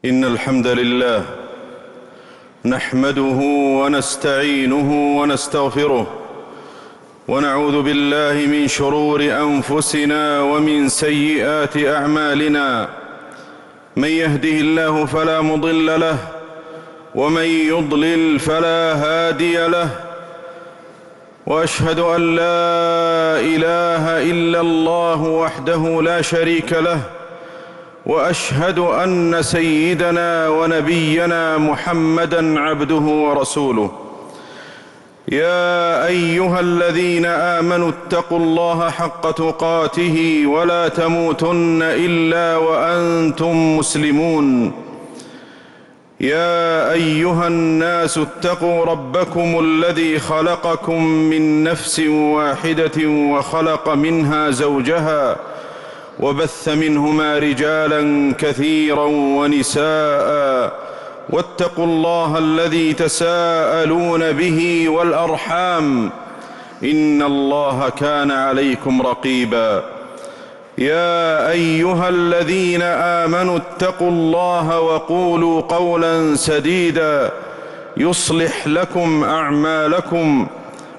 إن الحمد لله نحمده ونستعينه ونستغفره ونعوذ بالله من شرور أنفسنا ومن سيئات أعمالنا. من يهده الله فلا مضل له ومن يضلل فلا هادي له، وأشهد أن لا إله إلا الله وحده لا شريك له، وأشهد أن سيدنا ونبينا محمدًا عبده ورسوله. يا أيها الذين آمنوا اتقوا الله حق تقاته ولا تموتن إلا وأنتم مسلمون. يا أيها الناس اتقوا ربكم الذي خلقكم من نفس واحدة وخلق منها زوجها وبث منهما رجالا كثيرا ونساء، واتقوا الله الذي تساءلون به والأرحام إن الله كان عليكم رقيبا. يا أيها الذين آمنوا اتقوا الله وقولوا قولا سديدا يصلح لكم أعمالكم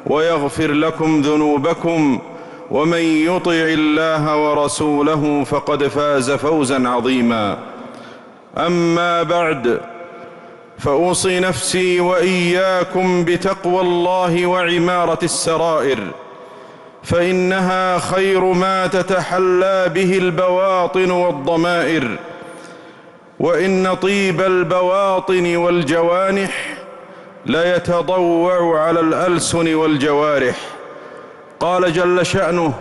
ويغفر لكم ذنوبكم، ومن يطع الله ورسوله فقد فاز فوزا عظيما. أما بعد، فأوصي نفسي وإياكم بتقوى الله وعمارة السرائر، فإنها خير ما تتحلى به البواطن والضمائر، وإن طيب البواطن والجوانح لا يتضوع على الألسن والجوارح. قال جل شأنه: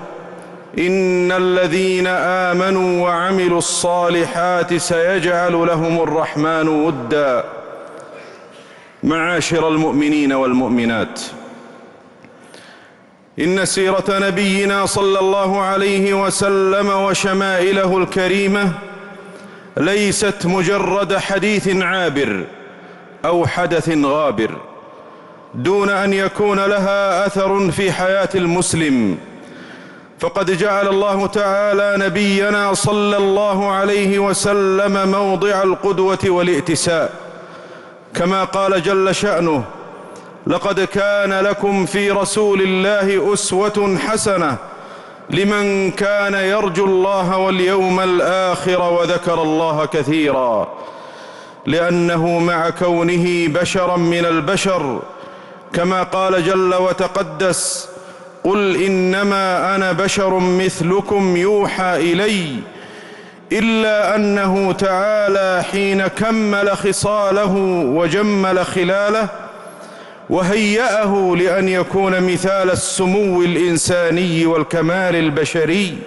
إن الذين آمنوا وعملوا الصالحات سيجعل لهم الرحمن ودًا. معاشر المؤمنين والمؤمنات، إن سيرة نبينا صلى الله عليه وسلم وشمائله الكريمة ليست مجرد حديث عابر أو حدث غابر، دون أن يكون لها أثر في حياة المسلم. فقد جعل الله تعالى نبينا صلى الله عليه وسلم موضع القدوة والائتساء، كما قال جل شأنه: لقد كان لكم في رسول الله أسوة حسنة لمن كان يرجو الله واليوم الآخر وذكر الله كثيرا. لأنه مع كونه بشرا من البشر، كما قال جل وتقدس: قل إنما أنا بشر مثلكم يوحى إلي، إلا أنه تعالى حين كمل خصاله وجمل خلاله وهيأه لأن يكون مثال السمو الإنساني والكمال البشري،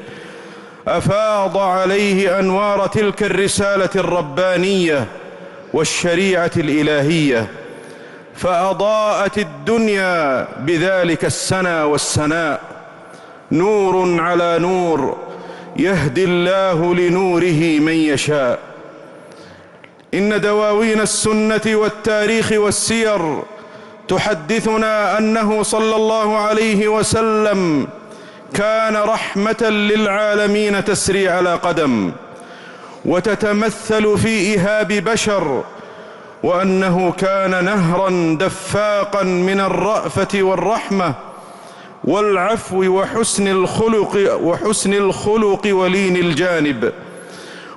أفاض عليه أنوار تلك الرسالة الربانية والشريعة الإلهية، فأضاءت الدنيا بذلك السنا والسناء، نور على نور يهدي الله لنوره من يشاء. إن دواوين السنة والتاريخ والسير تحدثنا أنه صلى الله عليه وسلم كان رحمة للعالمين تسري على قدم وتتمثل في إيهاب بشر، وأنه كان نهرا دفاقا من الرأفة والرحمة والعفو وحسن الخلق ولين الجانب،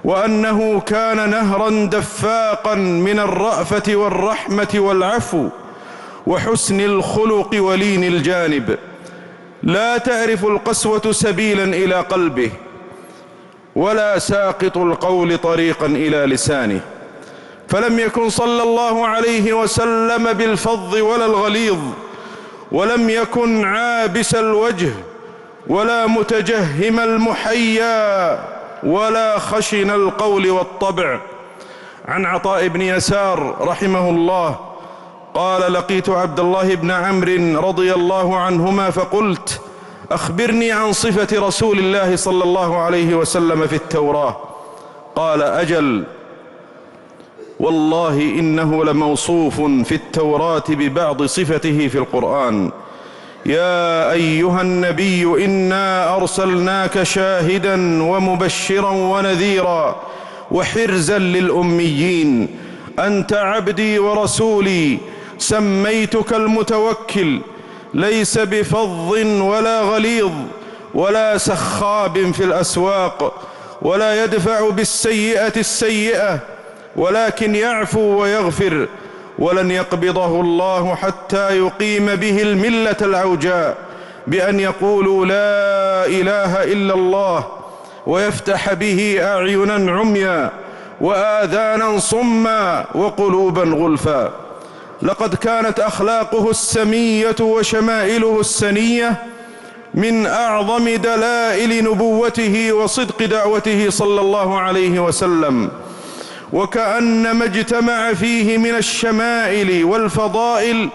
وأنه كان نهرا دفاقا من الرأفة والرحمة والعفو وحسن الخلق ولين الجانب، لا تعرف القسوة سبيلا إلى قلبه، ولا ساقط القول طريقا إلى لسانه. فلم يكن صلى الله عليه وسلم بالفظ ولا الغليظ، ولم يكن عابس الوجه ولا متجهم المحيا ولا خشن القول والطبع. عن عطاء بن يسار رحمه الله قال: لقيت عبد الله بن عمرو رضي الله عنهما فقلت: أخبرني عن صفة رسول الله صلى الله عليه وسلم في التوراة. قال: أجل، والله إنه لموصوف في التوراة ببعض صفته في القرآن: يا أيها النبي إنا أرسلناك شاهدا ومبشرا ونذيرا وحرزا للأميين. أنت عبدي ورسولي، سميتك المتوكل، ليس بفظ ولا غليظ ولا سخاب في الأسواق، ولا يدفع بالسيئة السيئة، ولكن يعفو ويغفر. ولن يقبضه الله حتى يقيم به الملة العوجاء بأن يقولوا لا إله إلا الله، ويفتح به أعينا عميا وآذانا صما وقلوبا غلفا. لقد كانت أخلاقه السمية وشمائله السنية من أعظم دلائل نبوته وصدق دعوته صلى الله عليه وسلم، وكأنما اجتمع فيه من الشمائل والفضائل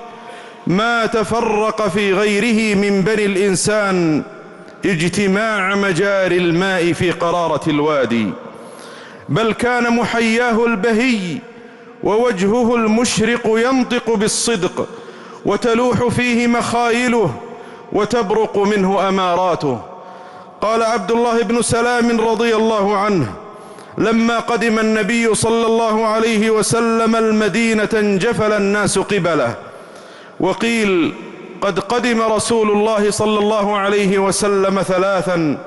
ما تفرق في غيره من بني الإنسان اجتماع مجاري الماء في قرارة الوادي. بل كان محياه البهي ووجهه المشرق ينطق بالصدق، وتلوح فيه مخايله وتبرق منه أماراته. قال عبد الله بن سلام رضي الله عنه: لما قدم النبي صلى الله عليه وسلم المدينة انجفل الناس قبله، وقيل قد قدم رسول الله صلى الله عليه وسلم ثلاثا،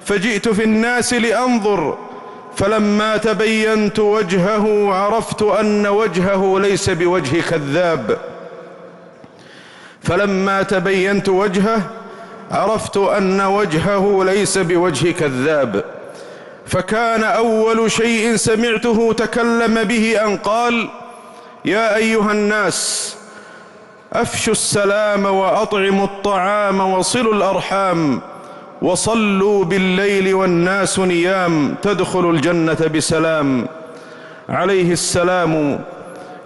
فجئت في الناس لأنظر، فلما تبينت وجهه عرفت أن وجهه ليس بوجه كذاب. فلما تبينت وجهه عرفت أن وجهه ليس بوجه كذاب. فكان أول شيء سمعته تكلم به أن قال: يا أيها الناس، أفشوا السلام وأطعموا الطعام وصلوا الأرحام وصلوا بالليل والناس نيام تدخلوا الجنة بسلام. عليه السلام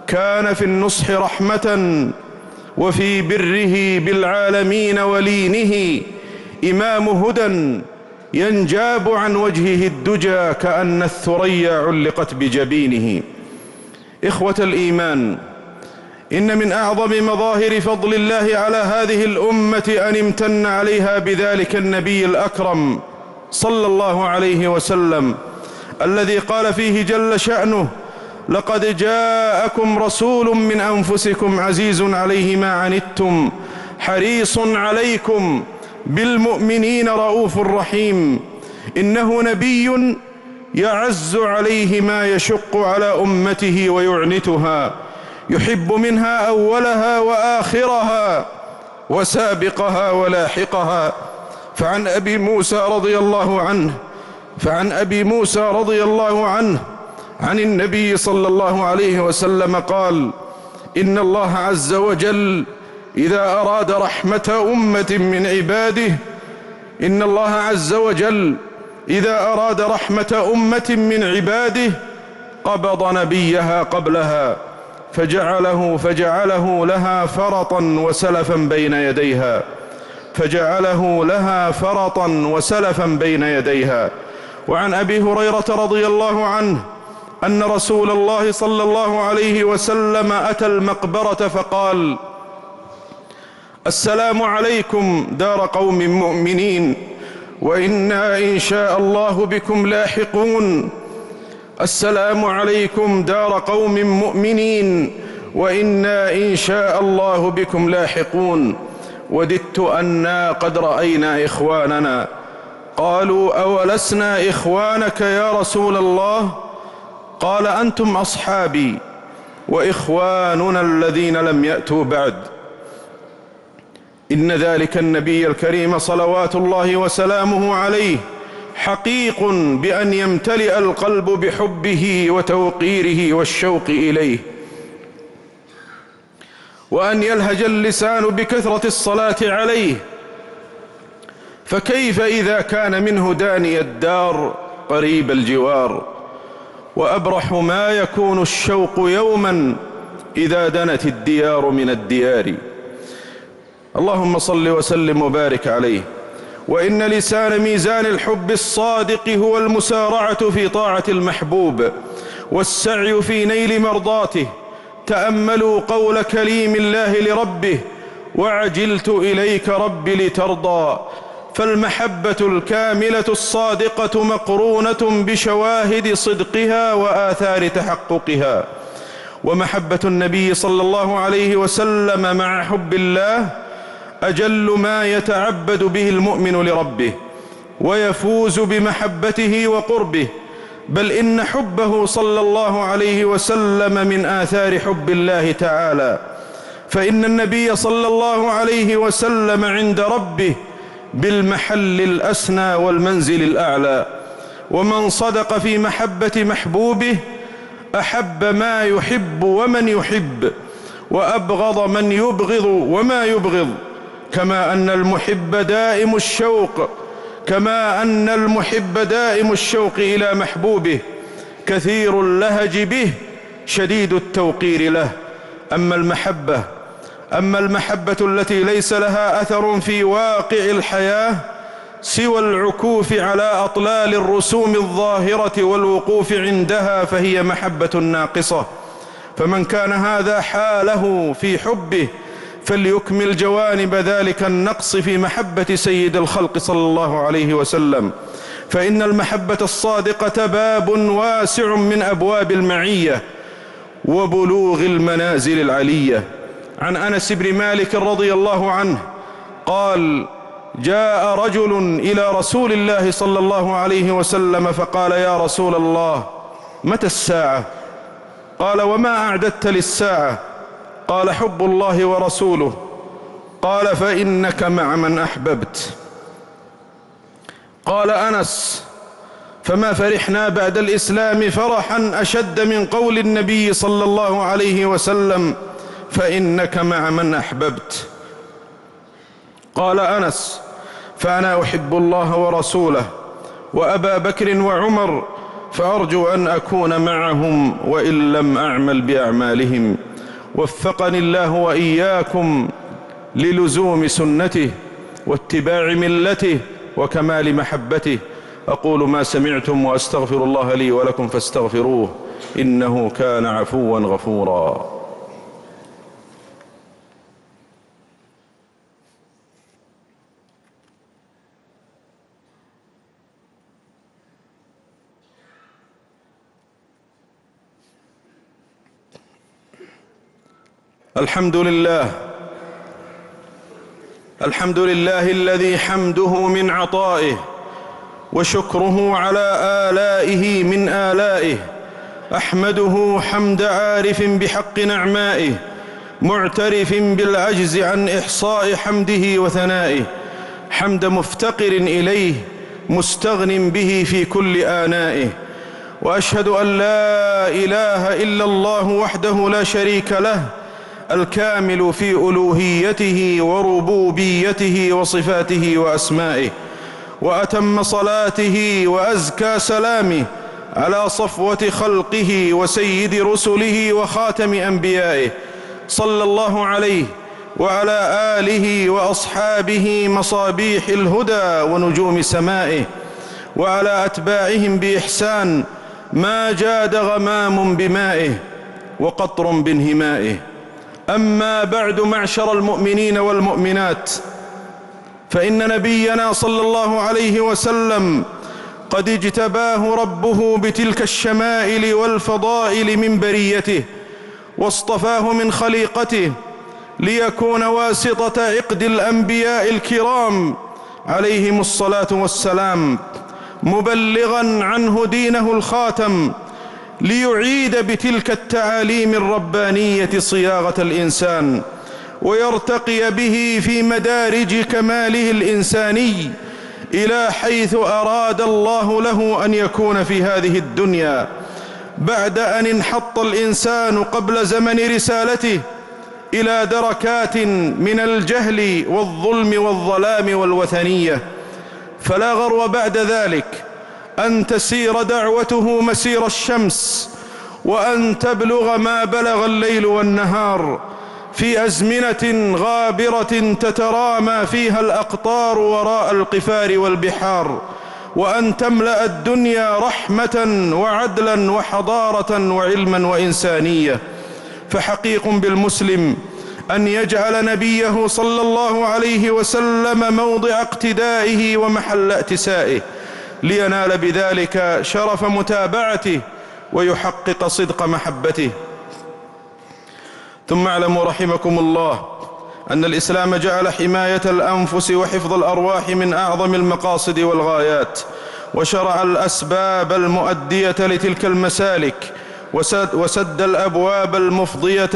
كان في النصح رحمة، وفي بره بالعالمين ولينه إمام هدى ينجاب عن وجهه الدجى كأن الثريا علقت بجبينه. إخوة الإيمان، إن من أعظم مظاهر فضل الله على هذه الأمة أن امتن عليها بذلك النبي الأكرم صلى الله عليه وسلم، الذي قال فيه جل شأنه: لقد جاءكم رسول من أنفسكم عزيز عليه ما عنتم حريص عليكم بالمؤمنين رؤوف رحيم. إنه نبي يعز عليه ما يشق على أمته ويعنتها، يحب منها أولها وآخرها وسابقها ولاحقها. فعن أبي موسى رضي الله عنه عن النبي صلى الله عليه وسلم قال: إن الله عز وجل إذا أراد رحمة أمة من عباده قبض نبيها قبلها فجعله لها فرطا وسلفا بين يديها. وعن أبي هريرة رضي الله عنه أن رسول الله صلى الله عليه وسلم أتى المقبرة فقال: السلام عليكم دار قوم مؤمنين وإنا إن شاء الله بكم لاحقون. السلام عليكم دار قوم مؤمنين وإنا إن شاء الله بكم لاحقون. وددت أنا قد رأينا إخواننا. قالوا: أولسنا إخوانك يا رسول الله؟ قال: أنتم أصحابي وإخواننا الذين لم يأتوا بعد. إن ذلك النبي الكريم صلوات الله وسلامه عليه حقيق بأن يمتلئ القلب بحبه وتوقيره والشوق إليه، وأن يلهج اللسان بكثرة الصلاة عليه. فكيف إذا كان منه داني الدار قريب الجوار؟ وأبرح ما يكون الشوق يوما إذا دنت الديار من الديار. اللهم صل وسلم وبارك عليه. وإن لسان ميزان الحب الصادق هو المسارعة في طاعة المحبوب والسعي في نيل مرضاته. تأملوا قول كليم الله لربه: وعجلت إليك رب لترضى. فالمحبة الكاملة الصادقة مقرونة بشواهد صدقها وآثار تحققها. ومحبة النبي صلى الله عليه وسلم مع حب الله أجل ما يتعبد به المؤمن لربه ويفوز بمحبته وقربه، بل إن حبه صلى الله عليه وسلم من آثار حب الله تعالى، فإن النبي صلى الله عليه وسلم عند ربه بالمحل الأسنى والمنزل الأعلى. ومن صدق في محبة محبوبه أحب ما يحب ومن يحب، وأبغض من يبغض وما يبغض، كما أن المحب دائم الشوق إلى محبوبه، كثير اللهج به، شديد التوقير له. أما المحبة التي ليس لها أثر في واقع الحياة سوى العكوف على أطلال الرسوم الظاهرة والوقوف عندها، فهي محبة ناقصة. فمن كان هذا حاله في حبه فليكمل جوانب ذلك النقص في محبة سيد الخلق صلى الله عليه وسلم، فإن المحبة الصادقة باب واسع من أبواب المعية وبلوغ المنازل العلية. عن أنس بن مالك رضي الله عنه قال: جاء رجل إلى رسول الله صلى الله عليه وسلم فقال: يا رسول الله، متى الساعة؟ قال: وما أعددت للساعة؟ قال: حب الله ورسوله. قال: فإنك مع من أحببت. قال أنس: فما فرحنا بعد الإسلام فرحا أشد من قول النبي صلى الله عليه وسلم: فإنك مع من أحببت. قال أنس: فأنا أحب الله ورسوله وأبا بكر وعمر، فأرجو أن أكون معهم وإن لم أعمل بأعمالهم. وفقني الله وإياكم للزوم سنته واتباع ملته وكمال محبته. أقول ما سمعتم وأستغفر الله لي ولكم فاستغفروه، إنه كان عفوا غفورا. الحمد لله الذي حمده من عطائه وشكره على آلائه من آلائه. أحمده حمد عارف بحق نعمائه، معترف بالعجز عن إحصاء حمده وثنائه، حمد مفتقر إليه مستغن به في كل آنائه. وأشهد أن لا إله إلا الله وحده لا شريك له، الكامل في ألوهيته وربوبيته وصفاته وأسمائه. وأتم صلاته وأزكى سلامه على صفوة خلقه وسيد رسله وخاتم أنبيائه، صلى الله عليه وعلى آله وأصحابه مصابيح الهدى ونجوم سمائه، وعلى أتباعهم بإحسان ما جاد غمام بمائه وقطر بانهمائه. أما بعد، معشر المؤمنين والمؤمنات، فإن نبينا صلى الله عليه وسلم قد اجتباه ربه بتلك الشمائل والفضائل من بريته، واصطفاه من خليقته ليكون واسطة عقد الأنبياء الكرام عليهم الصلاة والسلام، مبلغا عنه دينه الخاتم، ليعيد بتلك التعاليم الربانية صياغة الإنسان، ويرتقي به في مدارج كماله الإنساني إلى حيث أراد الله له أن يكون في هذه الدنيا، بعد أن انحط الإنسان قبل زمن رسالته إلى دركات من الجهل والظلم والظلام والوثنية. فلا غرو بعد ذلك أن تسير دعوته مسير الشمس، وأن تبلغ ما بلغ الليل والنهار في أزمنة غابرة تترامى فيها الأقطار وراء القفار والبحار، وأن تملأ الدنيا رحمة وعدلا وحضارة وعلما وإنسانية. فحقيق بالمسلم أن يجعل نبيه صلى الله عليه وسلم موضع اقتدائه ومحل ائتسائه، لينال بذلك شرف متابعته ويحقق صدق محبته. ثم اعلموا رحمكم الله أن الإسلام جعل حماية الأنفس وحفظ الأرواح من أعظم المقاصد والغايات، وشرع الأسباب المؤدية لتلك المسالك، وسد الأبواب المفضية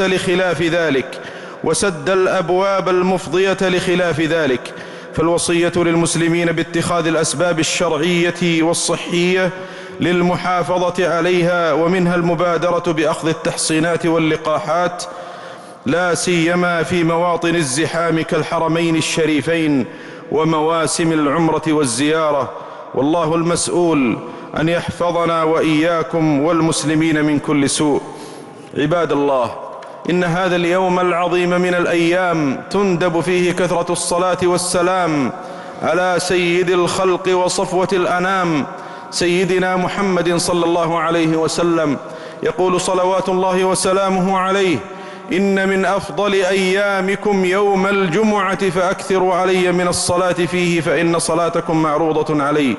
لخلاف ذلك. فالوصية للمسلمين باتخاذ الأسباب الشرعية والصحية للمحافظة عليها، ومنها المبادرة بأخذ التحصينات واللقاحات، لا سيما في مواطن الزحام كالحرمين الشريفين ومواسم العمرة والزيارة. والله المسؤول أن يحفظنا وإياكم والمسلمين من كل سوء. عباد الله، إن هذا اليوم العظيم من الأيام تندب فيه كثرة الصلاة والسلام على سيد الخلق وصفوة الأنام، سيدنا محمد صلى الله عليه وسلم. يقول صلوات الله وسلامه عليه: إن من أفضل أيامكم يوم الجمعة فأكثروا علي من الصلاة فيه فإن صلاتكم معروضة علي.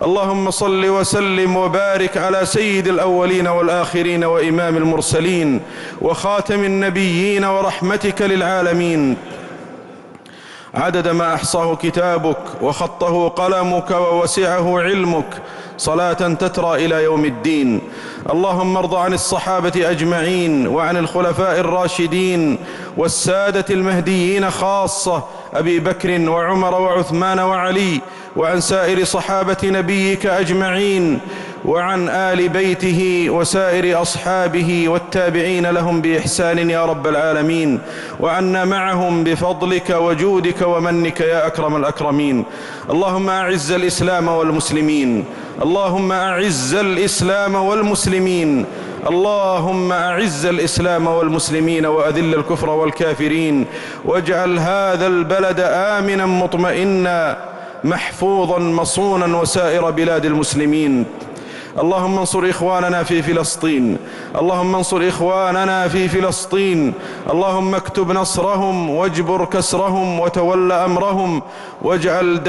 اللهم صل وسلم وبارك على سيد الأولين والآخرين وإمام المرسلين وخاتم النبيين ورحمتك للعالمين، عدد ما أحصاه كتابك وخطه قلمك ووسعه علمك، صلاة تترى إلى يوم الدين. اللهم ارض عن الصحابة أجمعين، وعن الخلفاء الراشدين والسادة المهديين خاصة، أبي بكر وعمر وعثمان وعلي، وعن سائر صحابة نبيك أجمعين، وعن آل بيته وسائر أصحابه والتابعين لهم بإحسان يا رب العالمين، وعنا معهم بفضلك وجودك ومنك يا أكرم الأكرمين. اللهم أعز الإسلام والمسلمين، اللهم أعز الإسلام والمسلمين، اللهم أعز الإسلام والمسلمين وأذل الكفر والكافرين، واجعل هذا البلد آمنا مطمئنا محفوظا مصونا وسائر بلاد المسلمين. اللهم انصر إخواننا في فلسطين، اللهم انصر إخواننا في فلسطين، اللهم اكتب نصرهم واجبر كسرهم وتول أمرهم، واجعل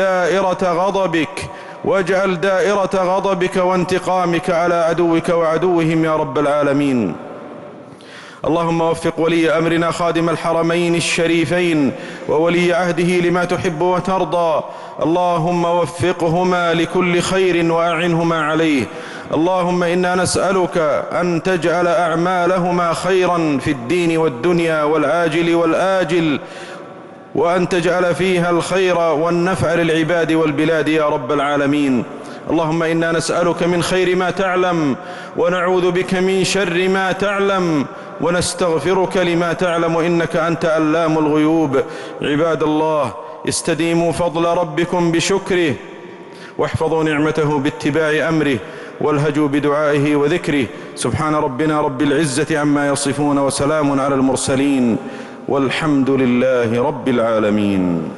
دائرة غضبك وانتقامك على عدوك وعدوهم يا رب العالمين. اللهم وفق ولي أمرنا خادم الحرمين الشريفين وولي عهده لما تحب وترضى، اللهم وفقهما لكل خير وأعنهما عليه. اللهم إنا نسألك أن تجعل أعمالهما خيرا في الدين والدنيا والعاجل والآجل، وأن تجعل فيها الخير والنفع للعباد والبلاد يا رب العالمين. اللهم إنا نسألك من خير ما تعلم، ونعوذ بك من شر ما تعلم، ونستغفرك لما تعلم، إنك أنت علام الغيوب. عباد الله، استديموا فضل ربكم بشكره، واحفظوا نعمته باتباع أمره، والهجوا بدعائه وذكره. سبحان ربنا رب العزة عما يصفون، وسلام على المرسلين، والحمد لله رب العالمين.